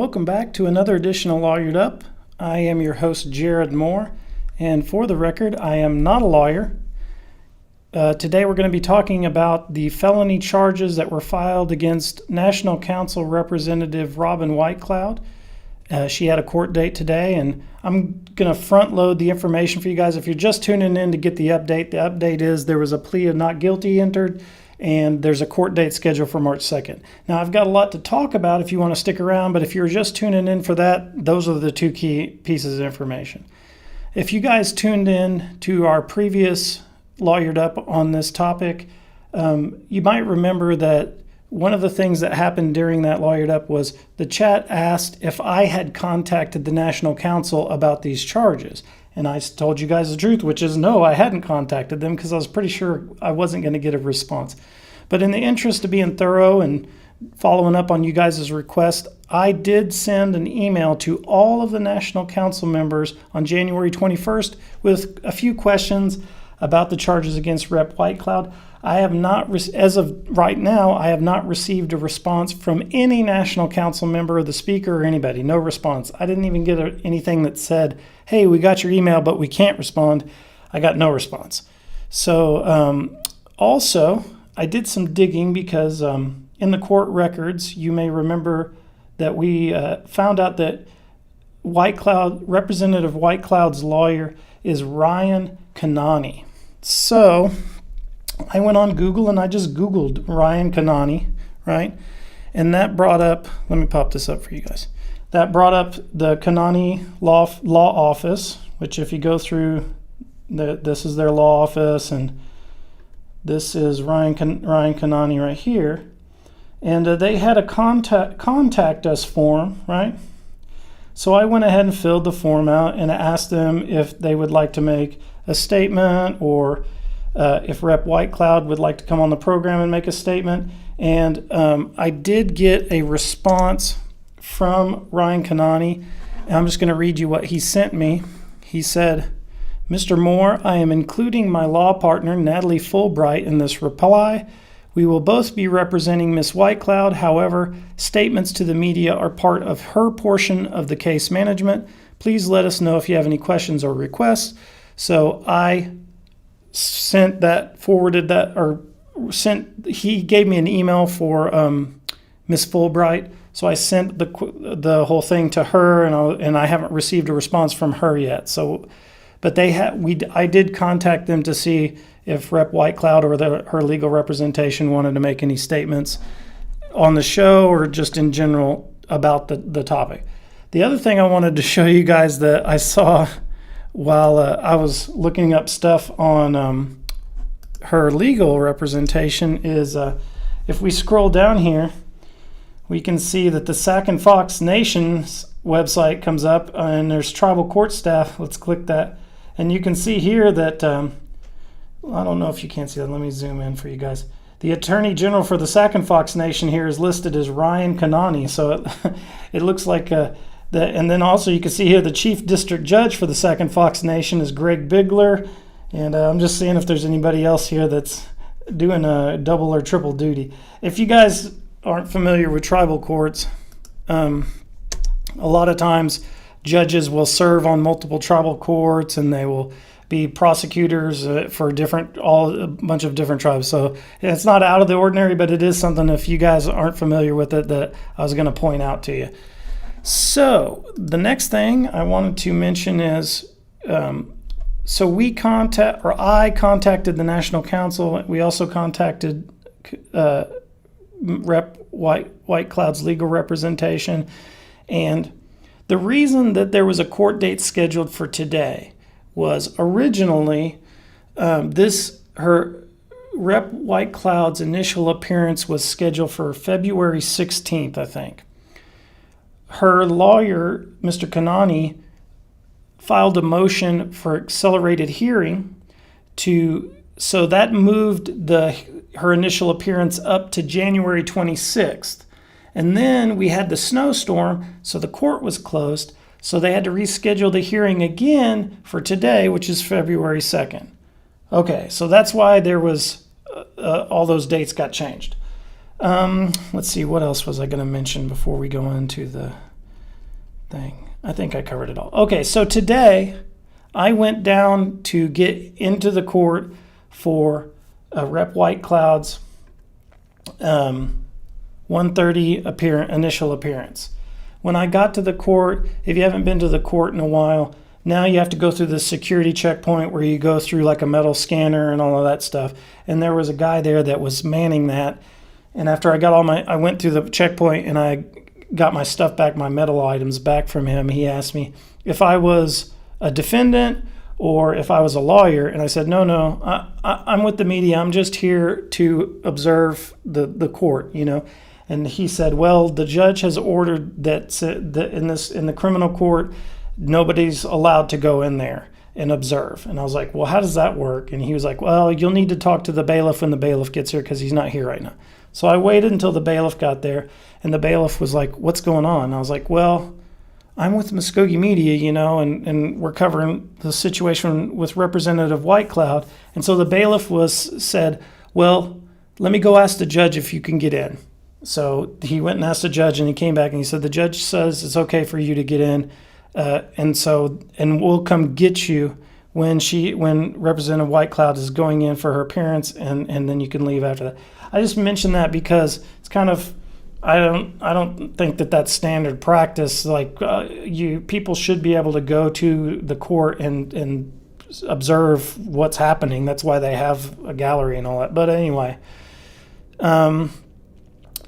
Welcome back to another edition of Lawyered Up. I am your host, Jared Moore, and for the record, I am not a lawyer. Today we're going to be talking about the felony charges that were filed against National Counsel Representative Robyn Whitecloud. She had a court date today, and I'm going to front load the information for you guys. If you're just tuning in to get the update is there was a plea of not guilty entered, and there's a court date scheduled for March 2nd. Now, I've got a lot to talk about if you want to stick around, but if you're just tuning in for that, those are the two key pieces of information. If you guys tuned in to our previous Lawyered Up on this topic, you might remember that one of the things that happened during that Lawyered Up was the chat asked if I had contacted the National Counsel about these charges. And I told you guys the truth, which is no, I hadn't contacted them because I was pretty sure I wasn't going to get a response. But in the interest of being thorough and following up on you guys' request, I did send an email to all of the National Counsel members on January 21st with a few questions about the charges against Rep. Whitecloud. I have not, as of right now, I have not received a response from any National Counsel member or the speaker or anybody. No response. I didn't even get anything that said, hey, we got your email, but we can't respond. I got no response. So also, I did some digging because in the court records, you may remember that we found out that Representative Whitecloud's lawyer is Ryan Kanani. So I went on Google and I just Googled Ryan Kanani, right? And that brought up, let me pop this up for you guys. That brought up the Kanani law office, which if you go through, this is their law office, and this is Ryan Kanani right here. And they had a contact us form, right? So I went ahead and filled the form out and asked them if they would like to make a statement or if Rep. Whitecloud would like to come on the program and make a statement. And I did get a response from Ryan Kanani. And I'm just going to read you what he sent me. He said, Mr. Moore, I am including my law partner, Natalie Fulbright, in this reply. We will both be representing Ms. Whitecloud. However, statements to the media are part of her portion of the case management. Please let us know if you have any questions or requests. So I sent that, forwarded that, or he gave me an email for Ms. Fulbright. So I sent the whole thing to her, and I haven't received a response from her yet. So, but I did contact them to see if Rep. Whitecloud or her legal representation wanted to make any statements on the show or just in general about the topic. The other thing I wanted to show you guys that I saw while I was looking up stuff on her legal representation is if we scroll down here, we can see that the Sac and Fox Nation's website comes up and there's tribal court staff. Let's click that. And you can see here that, I don't know if you can't see that. Let me zoom in for you guys. The Attorney General for the Sac and Fox Nation here is listed as Ryan Kanani. So it looks like and then also you can see here the Chief District Judge for the Sac and Fox Nation is Greg Bigler. And I'm just seeing if there's anybody else here that's doing a double or triple duty. If you guys aren't familiar with tribal courts, a lot of times judges will serve on multiple tribal courts and they will be prosecutors for a bunch of different tribes. So it's not out of the ordinary, but it is something, if you guys aren't familiar with it, that I was going to point out to you. So the next thing I wanted to mention is, so I contacted the National Counsel. We also contacted Rep. Whitecloud's legal representation. And the reason that there was a court date scheduled for today was originally her Rep. Whitecloud's initial appearance was scheduled for February 16th, I think. Her lawyer, Mr. Kanani, filed a motion for accelerated hearing so that moved her initial appearance up to January 26th. And then we had the snowstorm, so the court was closed. So they had to reschedule the hearing again for today, which is February 2nd. Okay, so that's why there was all those dates got changed. Let's see, what else was I going to mention before we go into the thing. I think I covered it all. Okay, so today I went down to get into the court for Rep. Whitecloud's 1:30 initial appearance. When I got to the court, if you haven't been to the court in a while, now you have to go through the security checkpoint where you go through like a metal scanner and all of that stuff. And there was a guy there that was manning that. And after I got I went through the checkpoint and I got my stuff back, my metal items back from him. He asked me if I was a defendant or if I was a lawyer. And I said, no, I'm with the media. I'm just here to observe the court, you know. And he said, well, the judge has ordered that in the criminal court, nobody's allowed to go in there and observe. And I was like, well, how does that work? And he was like, well, you'll need to talk to the bailiff when the bailiff gets here because he's not here right now. So I waited until the bailiff got there, and the bailiff was like, what's going on? And I was like, well, I'm with Muscogee Media, you know, and we're covering the situation with Representative Whitecloud. And so the bailiff said, well, let me go ask the judge if you can get in. So he went and asked the judge, and he came back and he said, the judge says it's okay for you to get in. And we'll come get you when Representative Whitecloud is going in for her appearance, and then you can leave after that. I just mentioned that because it's kind of, I don't think that that's standard practice. Like people should be able to go to the court and observe what's happening. That's why they have a gallery and all that. But anyway,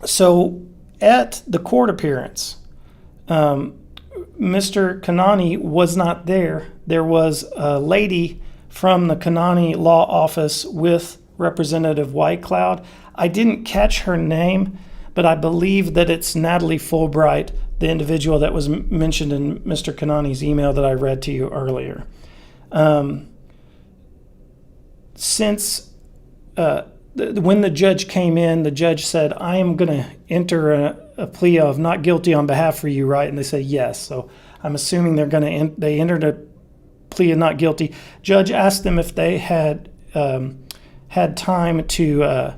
so at the court appearance, Mr. Kanani was not there. There was a lady from the Kanani Law Office with Representative Whitecloud. I didn't catch her name, but I believe that it's Natalie Fulbright, the individual that was mentioned in Mr. Kanani's email that I read to you earlier. When the judge came in, the judge said, I am going to enter a plea of not guilty on behalf for you, right? And they said yes. So I'm assuming they entered a plea of not guilty. Judge asked them if they had time to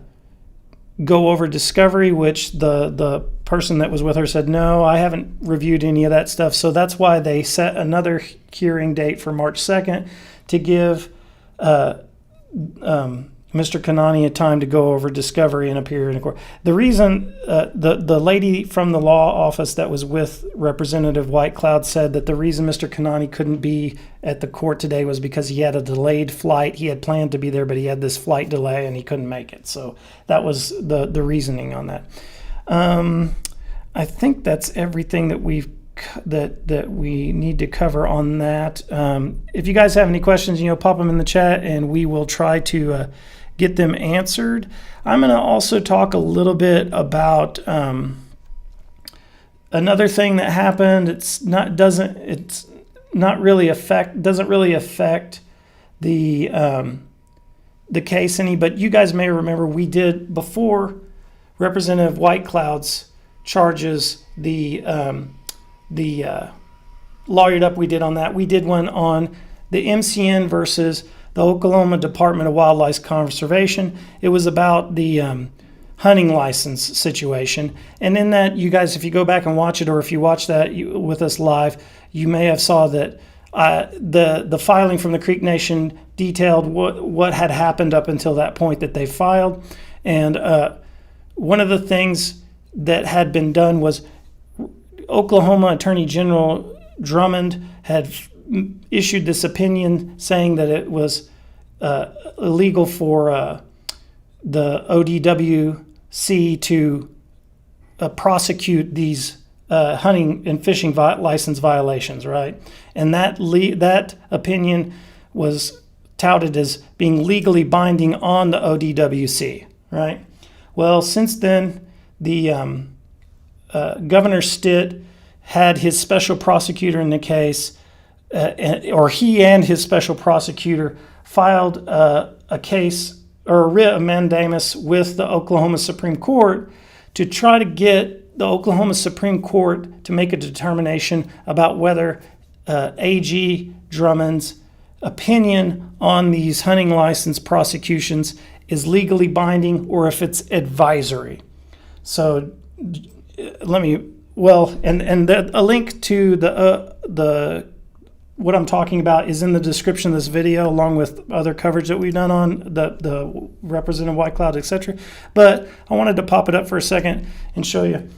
go over discovery, which the person that was with her said, no, I haven't reviewed any of that stuff. So that's why they set another hearing date for March 2nd to give Mr. Kanani a time to go over discovery and appear in court. The reason the lady from the law office that was with Representative Whitecloud said that the reason Mr. Kanani couldn't be at the court today was because he had a delayed flight. He had planned to be there, but he had this flight delay and he couldn't make it. So that was the reasoning on that. I think that's everything that we need to cover on that. If you guys have any questions, pop them in the chat and we will try to get them answered. I'm going to also talk a little bit about another thing that happened. Doesn't really affect the case any, but you guys may remember we did before Representative Whitecloud's charges, the lawyered up we did on that. We did one on the MCN versus the Oklahoma Department of Wildlife Conservation. It was about the hunting license situation. And in that, you guys, if you go back and watch it, or if you watch that with us live, you may have saw that the filing from the Creek Nation detailed what had happened up until that point that they filed. And one of the things that had been done was Oklahoma Attorney General Drummond had issued this opinion saying that it was illegal for the ODWC to prosecute these hunting and fishing license violations, right? And that opinion was touted as being legally binding on the ODWC, right? Well, since then, the Governor Stitt had his special prosecutor in the case, or he and his special prosecutor filed a case or a writ of mandamus with the Oklahoma Supreme Court to try to get the Oklahoma Supreme Court to make a determination about whether AG Drummond's opinion on these hunting license prosecutions is legally binding or if it's advisory. So let me well, and a link to the what I'm talking about is in the description of this video, along with other coverage that we've done on the Representative Whitecloud, etc. But I wanted to pop it up for a second and show you.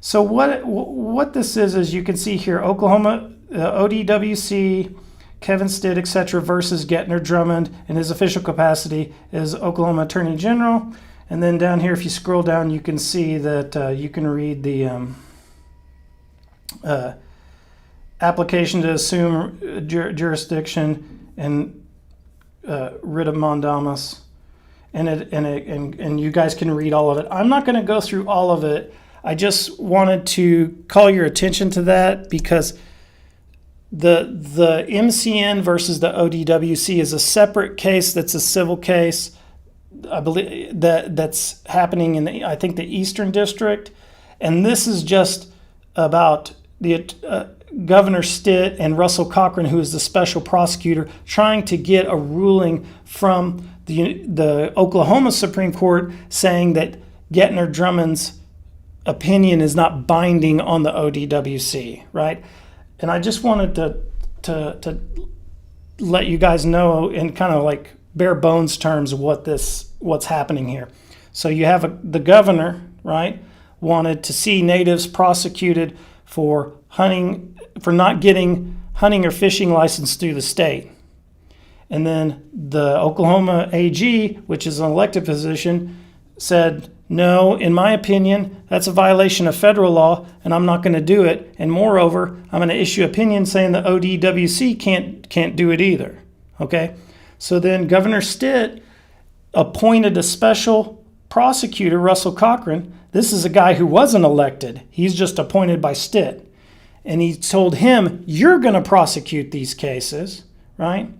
So what this is you can see here, Oklahoma ODWC, Kevin Stitt, etc. versus Gettner Drummond in his official capacity as Oklahoma Attorney General. And then down here, if you scroll down, you can see that you can read the application to assume jurisdiction and writ of mandamus, and you guys can read all of it. I'm not going to go through all of it. I just wanted to call your attention to that because the MCN versus the ODWC is a separate case. That's a civil case. I believe that's happening in I think the Eastern District, and this is just about the Governor Stitt and Russell Cochran, who is the special prosecutor, trying to get a ruling from the Oklahoma Supreme Court saying that Gettner Drummond's opinion is not binding on the ODWC, right? And I just wanted to let you guys know in kind of like bare bones terms what's happening here. So you have the governor, right, wanted to see natives prosecuted for not getting hunting or fishing license through the state. And then the Oklahoma AG, which is an elected position, said, no, in my opinion, that's a violation of federal law, and I'm not going to do it. And moreover, I'm going to issue opinion saying the ODWC can't do it either. Okay? So then Governor Stitt appointed a special prosecutor, Russell Cochran. This is a guy who wasn't elected. He's just appointed by Stitt. And he told him, you're going to prosecute these cases, right?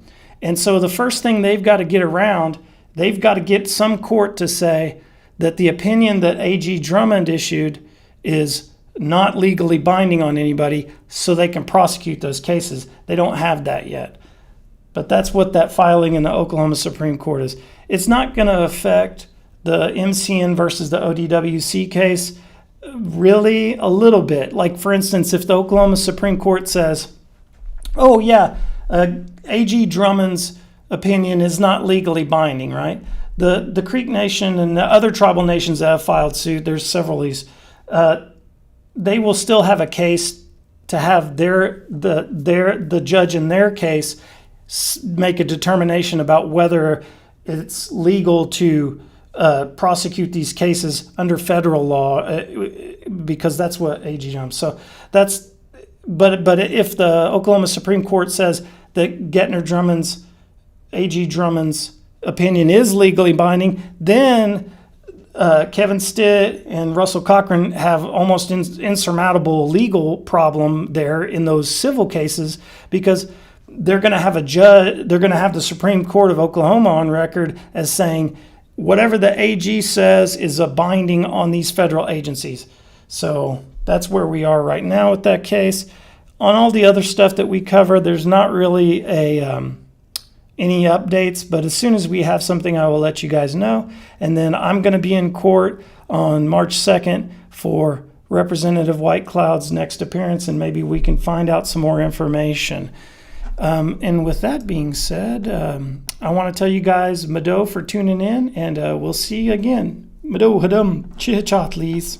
And so the first thing they've got to get around, they've got to get some court to say that the opinion that AG Drummond issued is not legally binding on anybody so they can prosecute those cases. They don't have that yet. But that's what that filing in the Oklahoma Supreme Court is. It's not going to affect the MCN versus the ODWC case really a little bit. Like, for instance, if the Oklahoma Supreme Court says, oh, yeah, AG Drummond's opinion is not legally binding, right? The Creek Nation and the other tribal nations that have filed suit, there's several of these, they will still have a case to have the judge in their case make a determination about whether it's legal to prosecute these cases under federal law, because that's what AG Drummond. So that's, but if the Oklahoma Supreme Court says that AG Drummond's opinion is legally binding, then Kevin Stitt and Russell Cochran have almost insurmountable legal problem there in those civil cases, because they're going to have a judge, they're going to have the Supreme Court of Oklahoma on record as saying whatever the AG says is a binding on these federal agencies. So that's where we are right now with that case. On all the other stuff that we cover, there's not really any updates, but as soon as we have something, I will let you guys know. And then I'm going to be in court on March 2nd for Representative Whitecloud's next appearance, and maybe we can find out some more information. And with that being said, I want to tell you guys Mado for tuning in, and we'll see you again. Mado hadum chihachat, please.